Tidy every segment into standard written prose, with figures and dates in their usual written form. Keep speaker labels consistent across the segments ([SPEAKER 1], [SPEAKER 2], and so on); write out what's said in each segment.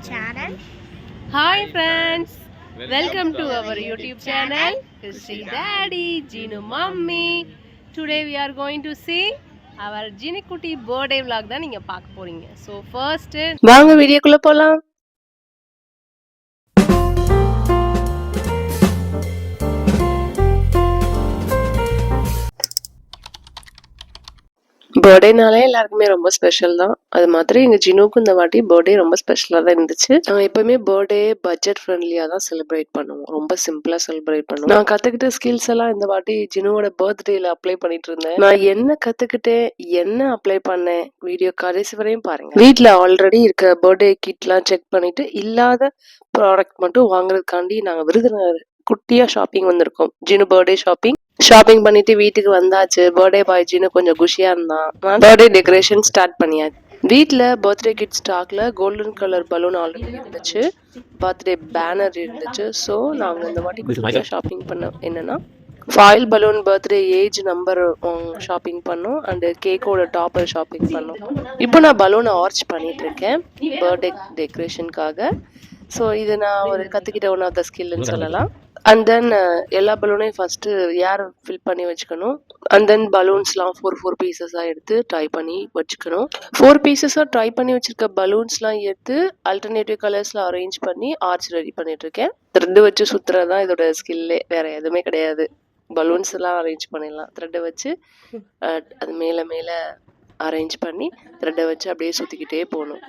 [SPEAKER 1] channel.
[SPEAKER 2] Hi friends, welcome to our YouTube channel Christy Daddy, Ginu Mummy. Today we are going to see our Jinikuti birthday vlog தான் நீங்க பார்க்க போறீங்க. So first வாங்க வீடியோக்குள்ள போலாம். பர்த்டேனாலே எல்லாருக்குமே ரொம்ப ஸ்பெஷல் தான். அது மாதிரி எங்கள் ஜினுக்கும் இந்த வாட்டி பர்த்டே ரொம்ப ஸ்பெஷலாக தான் இருந்துச்சு. நாங்கள் எப்போவுமே பர்த்டே பட்ஜெட் ஃப்ரெண்ட்லியாக தான் செலிப்ரேட் பண்ணுவோம். ரொம்ப சிம்பிளாக செலிப்ரேட் பண்ணுவோம். நான் கற்றுக்கிட்ட ஸ்கில்ஸ் எல்லாம் இந்த வாட்டி ஜினுவோட பர்த்டேல அப்ளை பண்ணிட்டு இருந்தேன். நான் என்ன கற்றுக்கிட்டேன், என்ன அப்ளை பண்ணேன், வீடியோ கடைசி வரையும் பாருங்க. வீட்டில் ஆல்ரெடி இருக்க பர்த்டே கிட்லாம் செக் பண்ணிட்டு இல்லாத ப்ராடக்ட் மட்டும் வாங்குறதுக்காண்டி நாங்கள் விருதுநகர் குட்டியாக ஷாப்பிங் வந்திருக்கோம். ஜினு பர்த்டே ஷாப்பிங் பண்ணிட்டு வீட்டுக்கு வந்தாச்சு. பர்த்டே பாய்ச்சின்னு கொஞ்சம் குஷியா இருந்தான். பர்த்டே டெக்கரேஷன் ஸ்டார்ட் பண்ணியாச்சு. வீட்டில் பர்த்டே கிட் ஸ்டாக்ல கோல்டன் கலர் பலூன் ஆல்ரெடி இருந்துச்சு. பர்த்டே பேனர் இருந்துச்சு. ஸோ நாங்கள் இந்த வாட்டி ஷாப்பிங் பண்ணோம். என்னன்னா foil balloon birthday age number shopping பண்ணோம் அண்ட் கேக்கோட டாப்பர் ஷாப்பிங் பண்ணோம். இப்போ நான் பலூனை ஆர்ச் பண்ணிட்டு இருக்கேன் பர்த்டே டெக்கரேஷனுக்காக. ஸோ இது நான் ஒரு கற்றுக்கிட்ட ஒன் ஆஃப் த ஸ்கில்னு சொல்லலாம். அண்ட் தென் எல்லா பலூனையும் ஃபஸ்ட்டு ஏர் ஃபில் பண்ணி வச்சுக்கணும். அண்ட் தென் பலூன்ஸ்லாம் ஃபோர் பீசஸாக எடுத்து ட்ரை பண்ணி வச்சுக்கணும். 4 பீசஸாக ட்ரை பண்ணி வச்சுருக்க பலூன்ஸ்லாம் எடுத்து அல்டர்னேட்டிவ் கலர்ஸில் அரேஞ்ச் பண்ணி ஆர்ச் ரெடி பண்ணிகிட்ருக்கேன். த்ரெட்டு வச்சு சுற்றுறது தான் இதோட ஸ்கில்லே, வேறு எதுவுமே கிடையாது. பலூன்ஸ் எல்லாம் அரேஞ்ச் பண்ணிடலாம். த்ரெட்டை வச்சு அது மேலே அரேஞ்ச் பண்ணி த்ரெட்டை வச்சு அப்படியே சுற்றிக்கிட்டே போகணும்.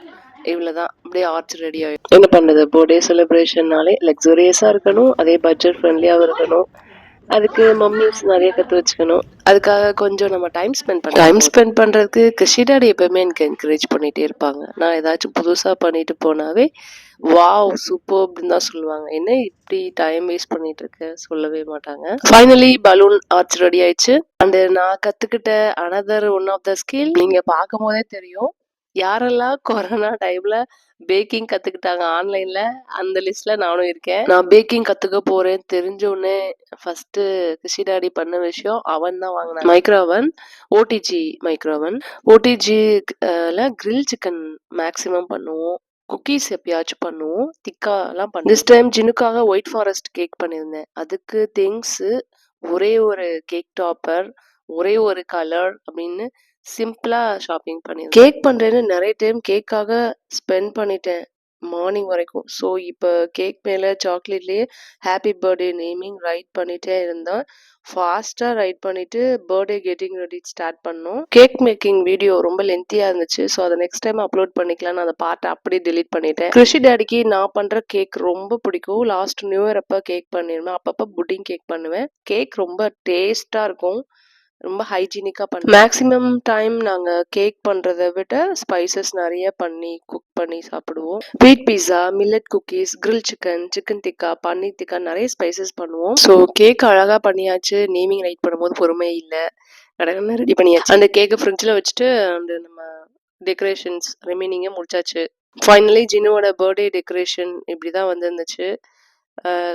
[SPEAKER 2] இவ்வளோதான், அப்படியே ஆர்ச் ரெடி ஆகிடும். என்ன பண்ணுறது, பர்த்டே செலிப்ரேஷன்னாலே லக்ஸூரியஸாக இருக்கணும், அதே பட்ஜெட் ஃப்ரெண்ட்லியாகவும் இருக்கணும். அதுக்கு மம்மிஸ் நிறைய கற்று வச்சுக்கணும். அதுக்காக கொஞ்சம் நம்ம டைம் ஸ்பெண்ட் பண்ணுறதுக்கு கிருஷி டாடி எப்பவுமே எனக்கு என்கரேஜ் பண்ணிகிட்டே இருப்பாங்க. நான் ஏதாச்சும் புதுசாக பண்ணிட்டு போனாவே வாவ் சூப்பர் அப்படின்னு தான் சொல்லுவாங்க. என்ன இப்படி டைம் வேஸ்ட் பண்ணிட்டு இருக்க சொல்லவே மாட்டாங்க. ஃபைனலி பலூன் ஆர்ச் ரெடி ஆயிடுச்சு. அண்ட் நான் கற்றுக்கிட்ட another one of the skill நீங்கள் பார்க்கும் போதே தெரியும். யாரெல்லாம் கொரோனா டைம்ல பேக்கிங் கத்துக்கிட்டாங்க ஆன்லைன்ல, அந்த லிஸ்ட்ல நானும் இருக்கேன். நான் பேக்கிங் கத்துக்க போறேன் தெரிஞ்ச உடனே ஃபர்ஸ்ட் கிருஷி டாடி பண்ண விஷயம் அவன் தான் வாங்கினான். Micro oven, OTG micro oven. ஓடிஜில கிரில் சிக்கன் மேக்சிமம் பண்ணுவோம், குக்கீஸ் எப்பயாச்சும் பண்ணுவோம், திக்காலாம் பண்ணுவோம். திஸ் டைம் ஜினுக்காக ஒயிட் ஃபாரஸ்ட் கேக் பண்ணியிருந்தேன். அதுக்கு திங்ஸ் ஒரே ஒரு கேக் டாப்பர், ஒரே ஒரு கலர் அப்படின்னு சிம்பிளா ஷாப்பிங் பண்ணிருக்கேன். கேக் பண்றேன்னு நிறைய டைம் கேக்காக ஸ்பெண்ட் பண்ணிட்டேன் மார்னிங் வரைக்கும். ஸோ இப்போ கேக் மேலே சாக்லேட்லேயே ஹாப்பி பர்த்டே நேமிங் ரைட் பண்ணிட்டே இருந்தேன். ஃபாஸ்ட்டாக ரைட் பண்ணிட்டு பர்த்டே கெட்டிங் ரெடி ஸ்டார்ட் பண்ணோம். கேக் மேக்கிங் வீடியோ ரொம்ப லென்த்தியாக இருந்துச்சு. ஸோ அதை நெக்ஸ்ட் டைம் அப்லோட் பண்ணிக்கலாம்னு அந்த பார்ட்டை அப்படியே டிலீட் பண்ணிட்டேன். கிருஷி டாடிக்கு நான் பண்ணுற கேக் ரொம்ப பிடிக்கும். லாஸ்ட் நியூ இயர் அப்போ கேக் பண்ணிருந்தேன். அப்பப்போ புட்டிங் கேக் பண்ணுவேன். கேக் ரொம்ப டேஸ்டாக இருக்கும், ரொம்ப ஹைஜீனிக்காக பண்ணுவோம். மேக்ஸிமம் டைம் நாங்கள் கேக் பண்ணுறதை விட ஸ்பைசஸ் நிறைய பண்ணி குக் பண்ணி சாப்பிடுவோம். Wheat pizza, millet cookies, grill chicken, chicken tikka, paneer tikka, நிறைய ஸ்பைசஸ் பண்ணுவோம். ஸோ கேக் அழகாக பண்ணியாச்சு. நேமிங் ரைட் பண்ணும்போது பொறுமை இல்லை, கடற்கரை ரெடி பண்ணியாச்சு. அந்த கேக்கை ஃப்ரிட்ஜில் வச்சுட்டு அந்த நம்ம டெக்கரேஷன்ஸ் ரிமைனிங்கை முடிச்சாச்சு. ஃபைனலி ஜினுவோட பர்த்டே டெக்கரேஷன் இப்படி தான் வந்துருந்துச்சு.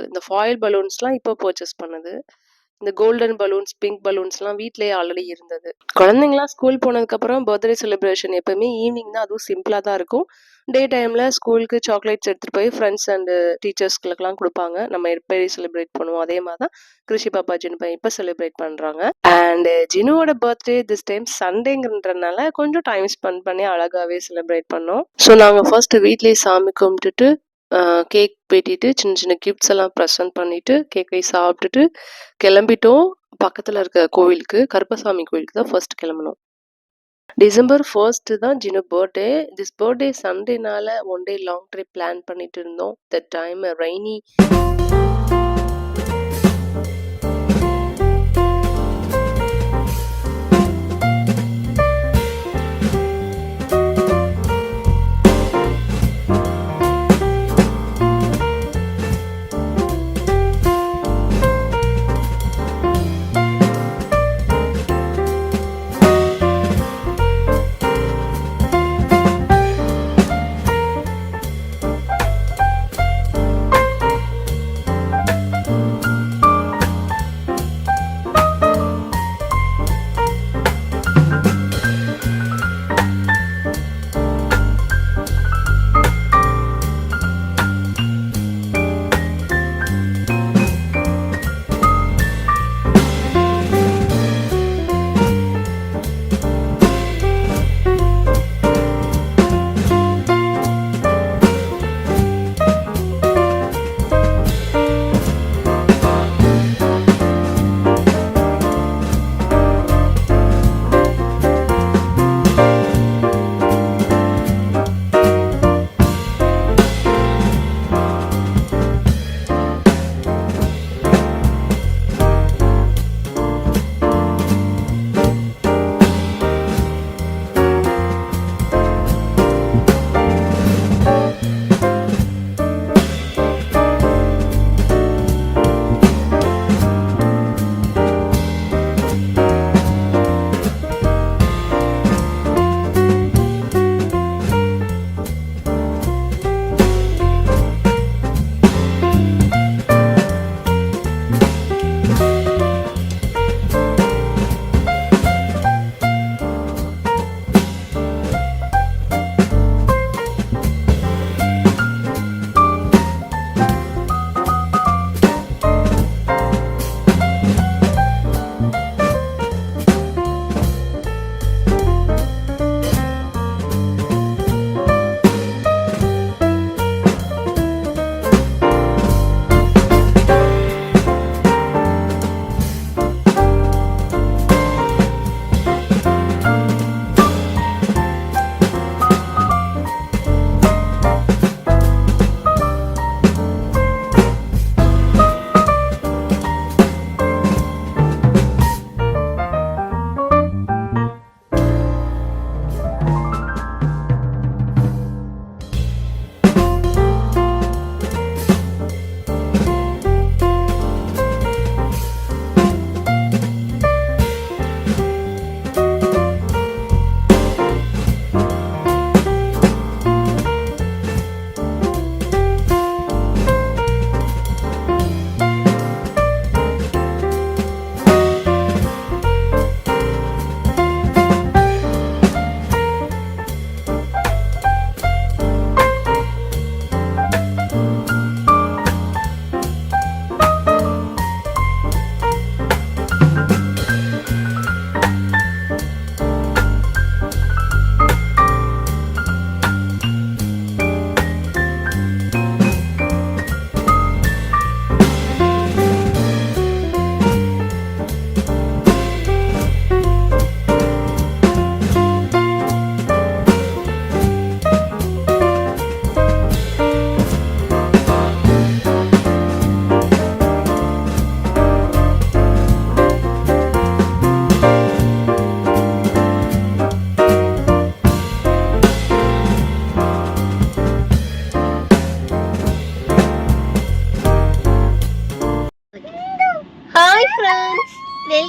[SPEAKER 2] இந்த ஃபாயில் பலூன்ஸ்லாம் இப்போ பர்ச்சேஸ் பண்ணது. இந்த கோல்டன் பலூன்ஸ், பிங்க் பலூன்ஸ்லாம் வீட்லேயே ஆல்ரெடி இருந்தது. குழந்தைங்களாம் ஸ்கூல் போனதுக்கப்புறம் பர்த்டே செலிப்ரேஷன் எப்பவுமே ஈவினிங் தான், அதுவும் சிம்பிளாக தான் இருக்கும். டே டைமில் ஸ்கூலுக்கு சாக்லேட்ஸ் எடுத்துகிட்டு போய் ஃப்ரெண்ட்ஸ் அண்டு டீச்சர்ஸ்களுக்கெல்லாம் கொடுப்பாங்க. நம்ம எப்படி செலிப்ரேட் பண்ணுவோம் அதே மாதிரி தான் கிருஷி பாப்பா ஜினு பையன் இப்போ செலிப்ரேட் பண்ணுறாங்க. அண்ட் ஜினுவோட பர்த்டே திஸ் டைம் சண்டேங்கிறதுனால கொஞ்சம் டைம் ஸ்பெண்ட் பண்ணி அழகாகவே செலிப்ரேட் பண்ணோம். ஸோ நாங்கள் ஃபர்ஸ்ட் வீட்லேயே சாமி கும்பிட்டுட்டு கேக் வெட்டிட்டு சின்ன சின்ன கிஃப்ட்ஸ் எல்லாம் ப்ரெசென்ட் பண்ணிட்டு கேக்கை சாப்பிட்டுட்டு கிளம்பிட்டோம். பக்கத்தில் இருக்க கோவிலுக்கு, கருப்பசாமி கோவிலுக்கு தான் ஃபர்ஸ்ட் கிளம்பணும். டிசம்பர் 1 தான் ஜினு பர்த்டே. திஸ் பர்த்டே சண்டேனால one day long trip plan பண்ணிட்டு இருந்தோம். That time rainy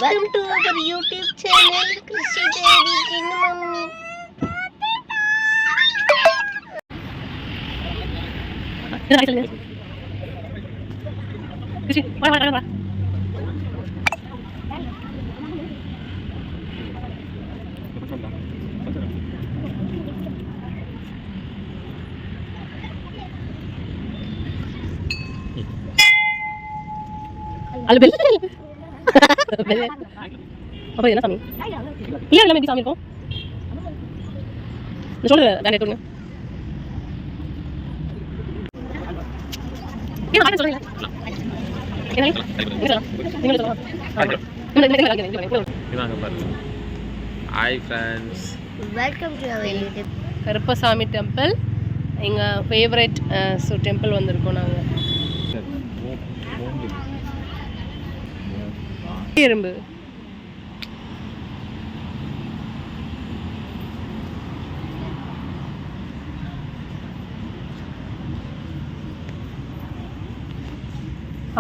[SPEAKER 1] Welcome to our YouTube channel, Krishi Daddy Jinu Mummy.
[SPEAKER 2] அப்ப என்ன சாமி இல்ல எல்லாமே எப்படி சாமி இருக்கும் இந்த சொல்லுங்க வேற எடுத்துங்க ஏன் ஆக சொல்றீங்க
[SPEAKER 3] Hi friends,
[SPEAKER 1] Welcome to our YouTube.
[SPEAKER 2] Karuppasamy temple எங்கள் ஃபேவரட் டெம்பிள் வந்திருக்கோம் நாங்கள் எறும்பு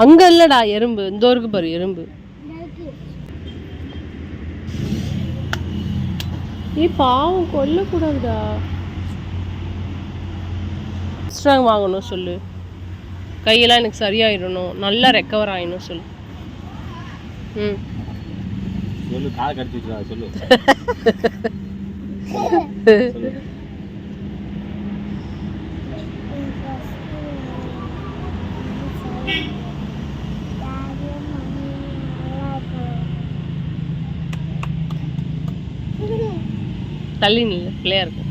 [SPEAKER 2] அங்க இல்லடா எறும்பு இந்த ஊருக்கு பாரு எறும்பு பாவம் கொல்லக்கூடாதுடா ஸ்ட்ராங் வாங்கணும் சொல்லு கையெல்லாம் எனக்கு சரியாயிடணும் நல்லா ரெக்கவர் ஆயிடணும் சொல்லு
[SPEAKER 3] சொல்லு கால் கடிச்சு வச்சுடா சொல்லு
[SPEAKER 2] தள்ளி நில்ல பிள்ளையா இருக்கும்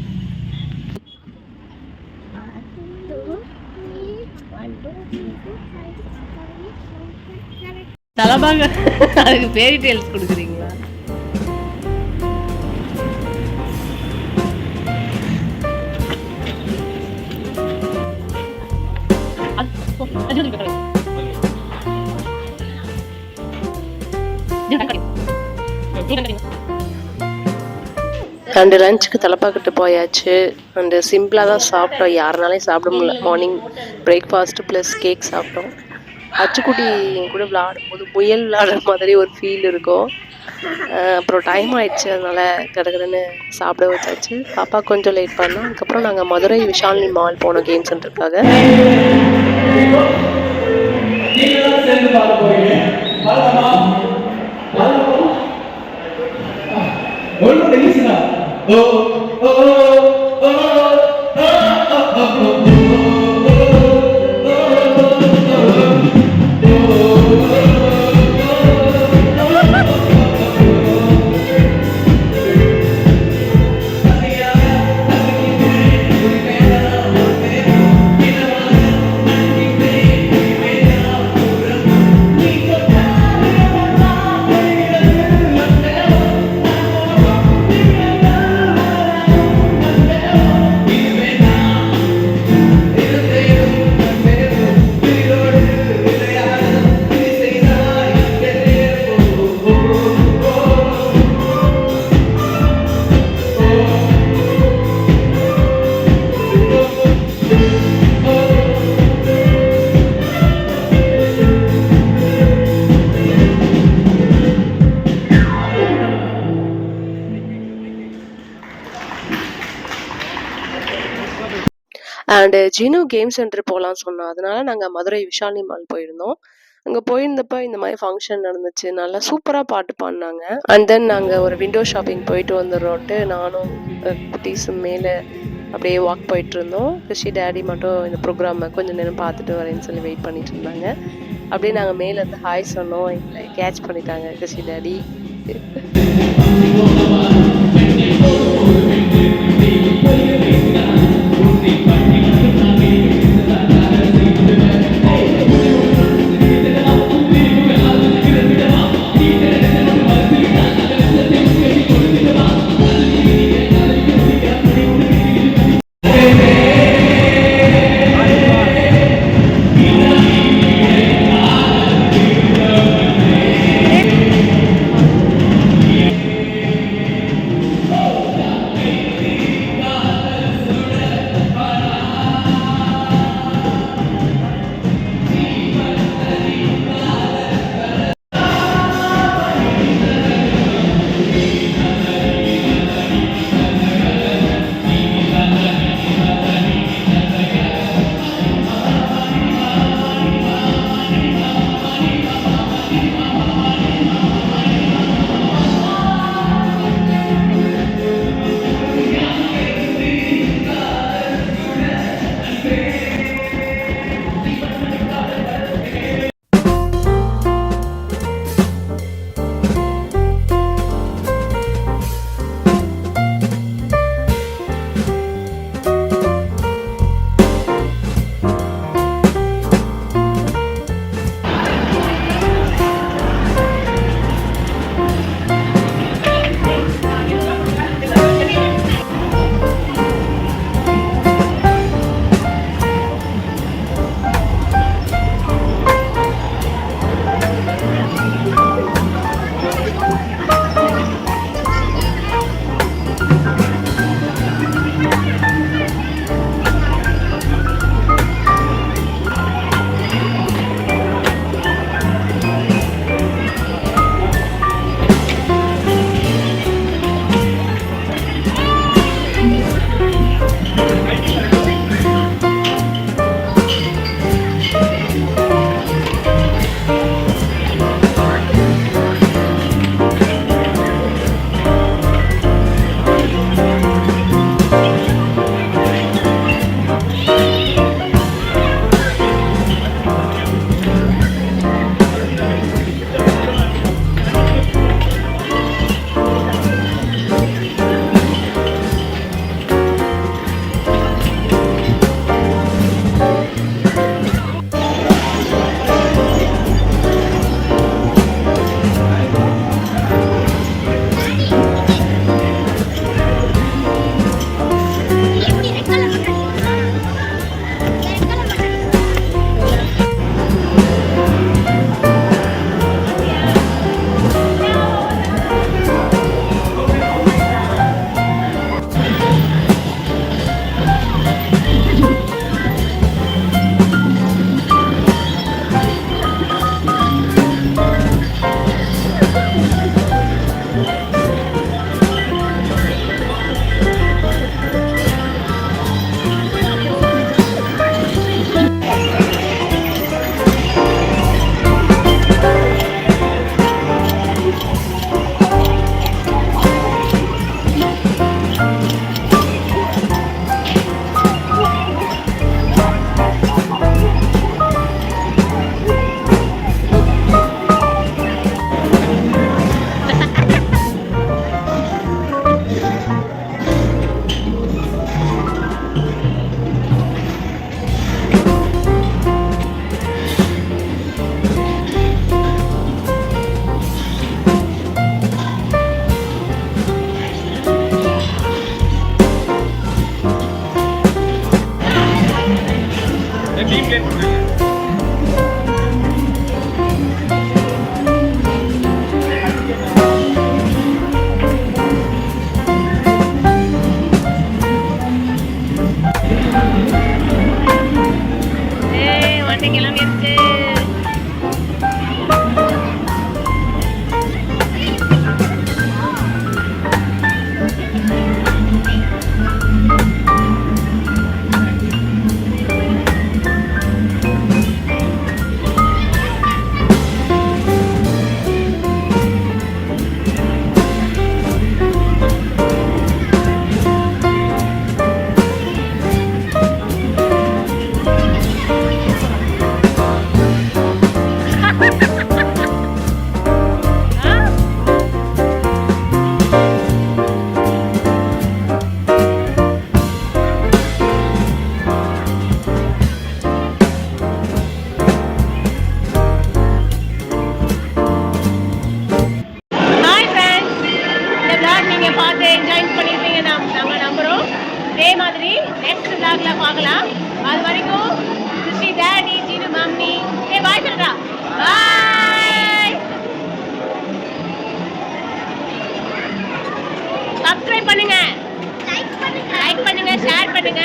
[SPEAKER 2] தலபாங்க அதுக்கு பேரி டெயில்ஸ் கொடுக்குறீங்களா அண்டு லஞ்சுக்கு தலைப்பாக்கிட்டு போயாச்சு அண்டு சிம்பிளாக தான் சாப்பிட்டோம் யாருனாலையும் சாப்பிட முடியல மார்னிங் பிரேக்ஃபாஸ்ட்டு ப்ளஸ் கேக் சாப்பிட்டோம் அச்சுக்குட்டி என் கூட விளையாடும் போது முயல் விளையாடுற மாதிரி ஒரு ஃபீல் இருக்கும் அப்புறம் டைம் ஆயிடுச்சு அதனால கடகடன்னு சாப்பிட வச்சாச்சு பாப்பா கொஞ்சம் லேட் பண்ணோம் அதுக்கப்புறம் நாங்கள் மதுரை விஷாலினி மால் போனோம் game சென்டருக்காக and Jinu game centre போகலான்னு சொன்னோம் அதனால நாங்கள் மதுரை விஷாலினி மால் போயிருந்தோம் அங்கே போயிருந்தப்ப இந்த மாதிரி ஃபங்க்ஷன் நடந்துச்சு நல்லா சூப்பராக பாட்டு பாடினாங்க அண்ட் தென் நாங்கள் ஒரு விண்டோ ஷாப்பிங் போயிட்டு வந்துடுறோன்ட்டு நானும் குட்டீஸும் மேலே அப்படியே வாக் போயிட்டு இருந்தோம் கிருஷி டேடி மட்டும் இந்த ப்ரோக்ராமை கொஞ்சம் நேரம் பார்த்துட்டு வரேன்னு சொல்லி வெயிட் பண்ணிட்டு இருந்தாங்க அப்படியே நாங்கள் மேலேருந்து ஹாய் சொன்னோம் எங்களை கேட்ச் பண்ணிட்டாங்க கிருஷி டேடி
[SPEAKER 1] வண்டி கிளம்பிடுச்சு. இதே மாதிரி நெக்ஸ்ட் vlogல பார்க்கலாம். அது வரைக்கும் கிருஷி டாடி ஜீனு மம்மி பாய் சொல்றா. பாய். சப்ஸ்கிரைப் பண்ணுங்க, லைக் பண்ணுங்க, ஷேர் பண்ணுங்க.